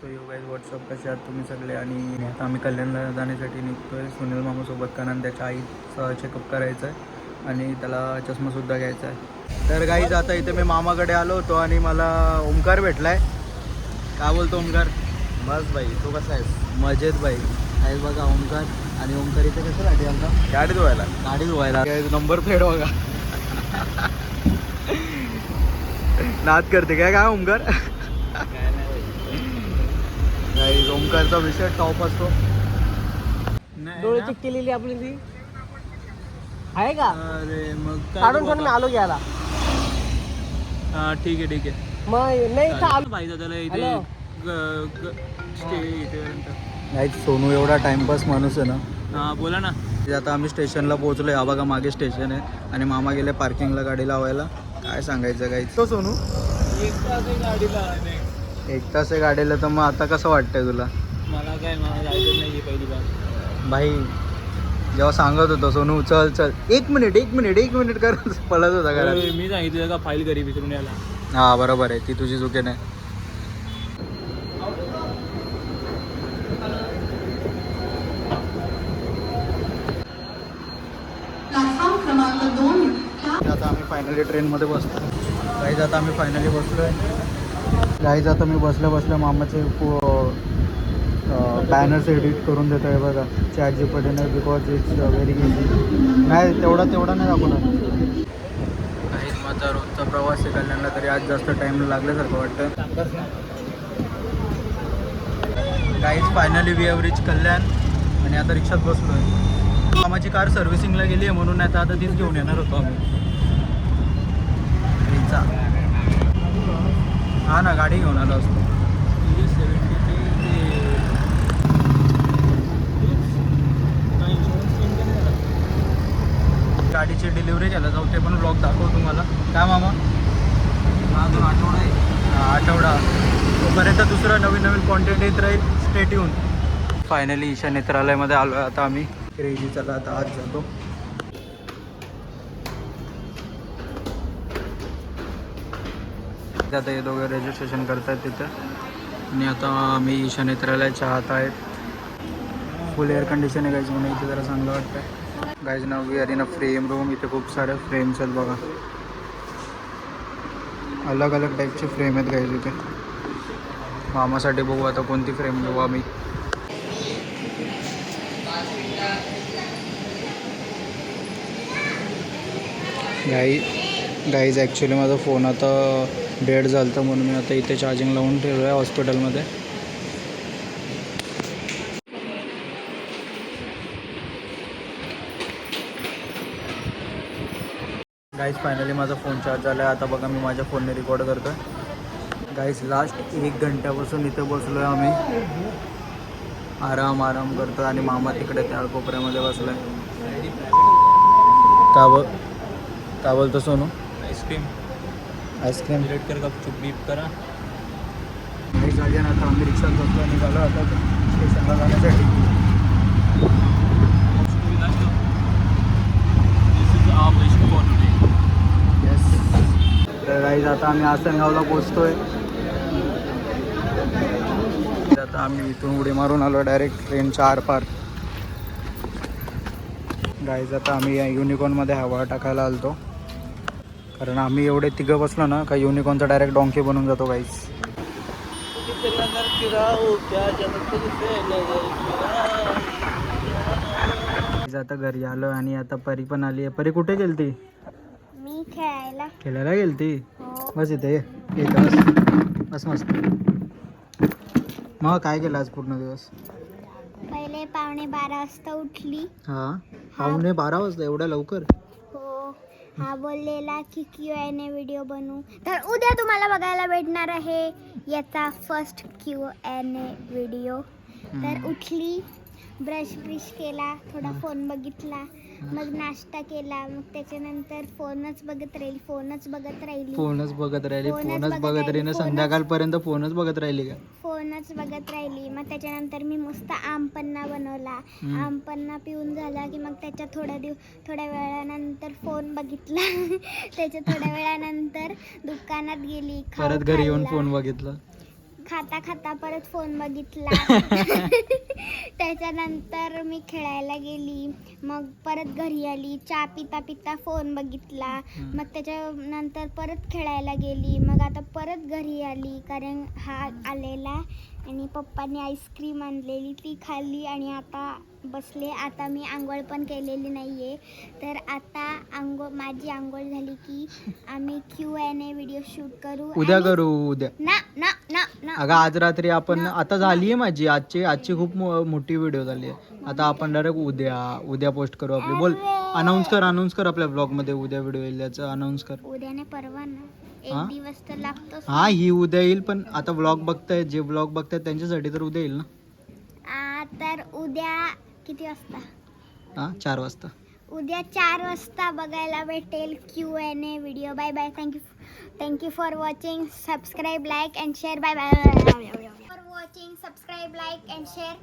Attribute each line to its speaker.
Speaker 1: So you guys WhatsApp कसे आहात तुम्ही सगळे. आणि आता आम्ही कल्याणला जाण्यासाठी निघतोय सुनील मामासोबत, कारण त्याच्या आईचं चेकअप करायचं आहे आणि त्याला चष्मासुद्धा घ्यायचा आहे. तर गाईज आता इथे मी मामाकडे आलो होतो आणि मला ओमकार भेटला आहे. काय बोलतो ओमकार?
Speaker 2: बस भाई, तू कसा आहेस?
Speaker 1: मजेत बाई. आहे बघा ओमकार. आणि ओमकार इथे कशासाठी आमचा?
Speaker 2: गाडी धुवायला.
Speaker 1: गाडी धुवायला. नंबर प्लेट बघा. नाद करते काय ओमकार? गाईज ओमकारचा विषय टॉप असतो.
Speaker 3: डोळे चेक केलेली आपली ती आहे का?
Speaker 1: अरे मग
Speaker 3: काढून पण मी आलो घ्यायला.
Speaker 1: हां ठीक आहे ठीक आहे.
Speaker 3: मग नाही इथं आलो.
Speaker 1: पाहिजे त्याला इथे
Speaker 3: हॅलो.
Speaker 1: स्टे इथे. गाईज सोनू एवढा टाइमपास माणूस आहे ना. हां बोला ना. आता आम्ही स्टेशनला पोहोचलो. हा बघा मागे स्टेशन आहे आणि मामा गेले पार्किंगला गाडी लावायला. काय सांगायचं गाईज. तो सोनू
Speaker 3: 1 तास गाडीला
Speaker 1: 1 तास आहे गाडीला. तर मग आता कसं वाटतंय तुला?
Speaker 3: मला जायचं नाही पहिली बार.
Speaker 1: भाई जेव्हा सांगत होतो सोनू चल चल 1 मिनिट करत पळत होता घरात.
Speaker 3: मी सांगितलं का फाईल करी विसरून यायला.
Speaker 1: हां बरोबर आहे, ती तुझी चुकी नाही. आता आम्ही फायनली ट्रेनमध्ये बसतो. गाईज आता आम्ही फायनली बसलो आहे. गाईज आता मी बसल्या मामाचे बॅनर्स एडिट करून देतो आहे बघा. ChatGPT because it's very easy. नाही तेवढा नाही दाखवणार. गाईज माझा रोजचा प्रवास आहे कल्याणला, तरी आज जास्त टाईम लागल्यासारखं वाटतं. Guys finally we have reach Kalyan आणि आता रिक्षात बसलो आहे. मामाची कार सर्व्हिसिंगला गेली आहे म्हणून नाही तर आता तीच घेऊन येणार होतो आम्ही. हां ना, गाडी घेऊन आलो असतो. गाडीची डिलिव्हरी घ्यायला जाऊ, ते पण ब्लॉग दाखवू तुम्हाला. काय मामा?
Speaker 3: अजून आठवडा आहे.
Speaker 1: आठवडा. तोपर्यंत दुसरं नवीन कॉन्टेंट येत राहील. Stay tune. फायनली ईशा नेत्रालयामध्ये आलो आहे आता आम्ही. क्रेझी चला आता आज जातो. आता हे दोघं रजिस्ट्रेशन करतात तिथं आणि आता आम्ही ईशा नेत्रालयाच्या आत आहेत. फुल एअर कंडिशन आहे गाईज, म्हणून इथे जरा चांगलं वाटतं. गाईज ना we are in a frame room. इथे खूप साऱ्या फ्रेम्स आहेत बघा. अलग अलग टाईपचे फ्रेम आहेत गाईज इथे. मामासाठी बघू आता कोणती फ्रेम घेऊ आम्ही. गाईज ॲक्च्युली माझा फोन आता डेड झाला होता म्हणून मी आता इथे चार्जिंग लावून ठेवलो आहे हॉस्पिटलमध्ये. गाईज फायनली माझा फोन चार्ज झाला आहे. आता बघा मी माझ्या फोनने रेकॉर्ड करतो आहे. गाईज लास्ट 1 घंट्यापासून इथे बसलो आहे आम्ही. आराम करतो आणि मामा तिकडे त्या कोपऱ्यामध्ये बसला आहे. का बोलतो सोनू? आईस्क्रीम
Speaker 3: रेड कर गपचूप बीप करा.
Speaker 1: नाही झाली ना. आता आम्ही रिक्षात बसलो निघालो आता स्टेशनला जाण्यासाठी. येस. तर गाईज आता आम्ही आसनगावला पोचतोय. आता आम्ही इथून उडी मारून आलो डायरेक्ट ट्रेनच्या आरपार. गाईज आता आम्ही या युनिकॉर्नमध्ये हवा टाकायला आलतो, कारण आम्ही एवढे तिघं बसलो ना का युनिकॉर्नचा डायरेक्ट डॉंकी बनून जातो गाईज. आता घरी आलो आणि आता परी पण आली आहे. परी कुठे गेलती?
Speaker 4: मी
Speaker 1: खेळायला गेलती.
Speaker 4: हो.
Speaker 1: बस इथे बस मस्त. मग काय केलं आज पूर्ण दिवस?
Speaker 4: पहिले 12:15 वाजता उठली.
Speaker 1: हां 12:15 वाजता एवढ्या लवकर?
Speaker 4: हो. हा बोललेला की Q&A व्हिडिओ बनवू, तर उद्या तुम्हाला बघायला भेटणार आहे याचा फर्स्ट Q&A व्हिडिओ. तर उठली, ब्रश केला, थोडा फोन बघितला, मग नाश्ता केला, मग त्याच्यानंतर फोनच बघत राहिली.
Speaker 1: संध्याकाळपर्यंत फोनच बघत राहिली का?
Speaker 4: फोनच बघत राहिली. मग त्याच्यानंतर मी मस्त आमपन्ना बनवला. आमपन्ना पिऊन झाला की मग त्याच्या थोड्या वेळानंतर फोन बघितला. त्याच्या थोड्या वेळानंतर दुकानात गेली,
Speaker 1: परत घरी येऊन फोन बघितला.
Speaker 4: खाता खाता परत फोन बघितला. त्याच्यानंतर मी खेळायला गेली, मग परत घरी आली, चहा पिता पिता फोन बघितला, मग त्याच्यानंतर परत खेळायला गेली, मग आता परत घरी आली कारण हा आलेला आणि पप्पांनी आईस्क्रीम आणलेली ती खाल्ली आणि आता बसले. आता मी आंघोळ पण केलेली नाही आहे, तर आता माझी आंघोळ झाली की आम्ही Q&A व्हिडिओ शूट करू.
Speaker 1: उद्या
Speaker 4: आणि-
Speaker 1: करू उद्या.
Speaker 4: ना ना ना ना
Speaker 1: अगं आज रात्री आपण आता झाली आहे माझी आजची खूप मोठी व्हिडिओ झाली आहे. आता आपण डायरेक्ट उद्या पोस्ट करू आपली. बोल, अनाऊन्स कर आपल्या ब्लॉग मध्ये उद्या व्हिडिओ येईल याचं अनाऊन्स कर.
Speaker 4: उद्या नाही परवा ना,
Speaker 1: हा?
Speaker 4: एक दिवस तर लागतोच.
Speaker 1: हा ही उद्या येईल, पण आता ब्लॉग बघतायत जे ब्लॉग बघतायत त्यांच्यासाठी तर उद्या येईल ना.
Speaker 4: तर उद्या किती वाजता?
Speaker 1: हा 4 वाजता.
Speaker 4: उद्या 4 वाजता बघायला भेटेल Q&A video. Bye bye. Thank you for watching. Subscribe, like and share. Bye bye. For watching, subscribe, like and share.